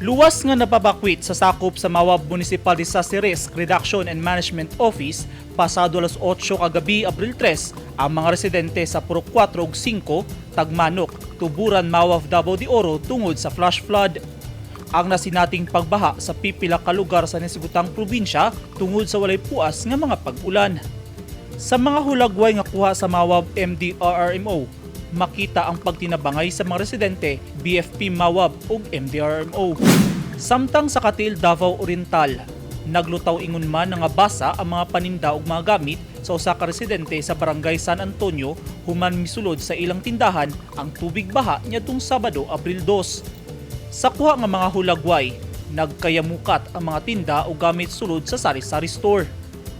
Luwas nga napabakwit sa sakop sa Mawab Municipal Disaster Risk Reduction and Management Office pasado alas 8 kagabi Abril 3 ang mga residente sa Purok 4 ug 5, Tagmanok, Tuburan, Mawab, Davao de Oro tungod sa flash flood. Ang nasinating pagbaha sa pipila ka lugar sa nasugutang probinsya tungod sa walay puas nga mga pag-ulan. Sa mga hulagway nga kuha sa Mawab MDRRMO, makita ang pagtinabangay sa mga residente, BFP Mawab ug MDRRMO. Samtang sa Katil, Davao Oriental, naglutaw ingon man nga basa ang mga paninda ug mga gamit sa usa ka residente sa Barangay San Antonio human misulod sa ilang tindahan ang tubig baha niadtong Sabado, Abril 2. Sa kuha nga mga hulagway, nagkayamukat ang mga tinda ug gamit sulod sa sari-sari store.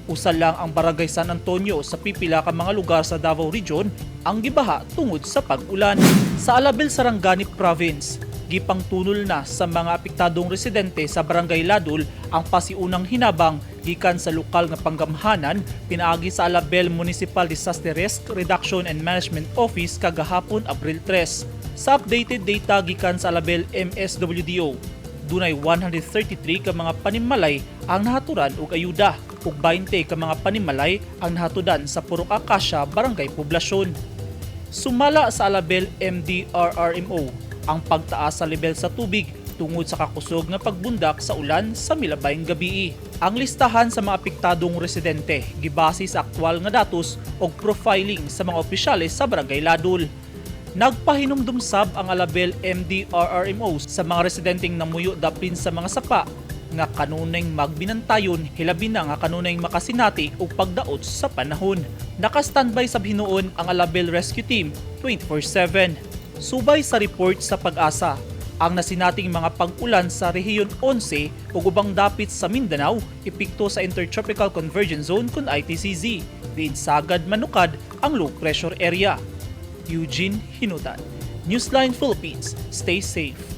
Usa lang ang Barangay San Antonio sa pipila ka mga lugar sa Davao Region ang gibaha tungod sa pag-ulan. Sa Alabel, Sarangani Province, gipangtunol na sa mga apektadong residente sa Barangay Ladul ang pasiunang hinabang gikan sa lokal nga panggamhanan pinaagi sa Alabel Municipal Disaster Risk Reduction and Management Office kagahapon Abril 3. Sa updated data gikan sa Alabel MSWDO, dunay 133 ka mga panimalay ang nahaturan og ayuda ug 20 ka mga panimalay ang nahatudan sa Purok Acacia, Barangay Poblasyon. Sumala sa Alabel MDRRMO ang pagtaas sa level sa tubig tungod sa kakusog nga pagbundak sa ulan sa milabayng gabii. Ang listahan sa mga apektadong residente gibase sa aktwal nga datos ug profiling sa mga opisyales sa Barangay Ladul. Nagpahinumdumsab ang Alabel MDRRMO sa mga residenteng namuyo dapin sa mga sapa nga kanunay magbinantayon hilabi na nga kanunay makasinati ug pagdaot sa panahon. Naka-standby sa hinuon ang Alabel Rescue Team 24/7. Subay sa report sa Pag-asa, ang nasinating mga pag-ulan sa Rehiyon 11 ug ubang dapit sa Mindanao epekto sa Intertropical Convergence Zone kun ITCZ. Diin sagad manukad ang low pressure area. Eugene Hinutan, Newsline Philippines. Stay safe.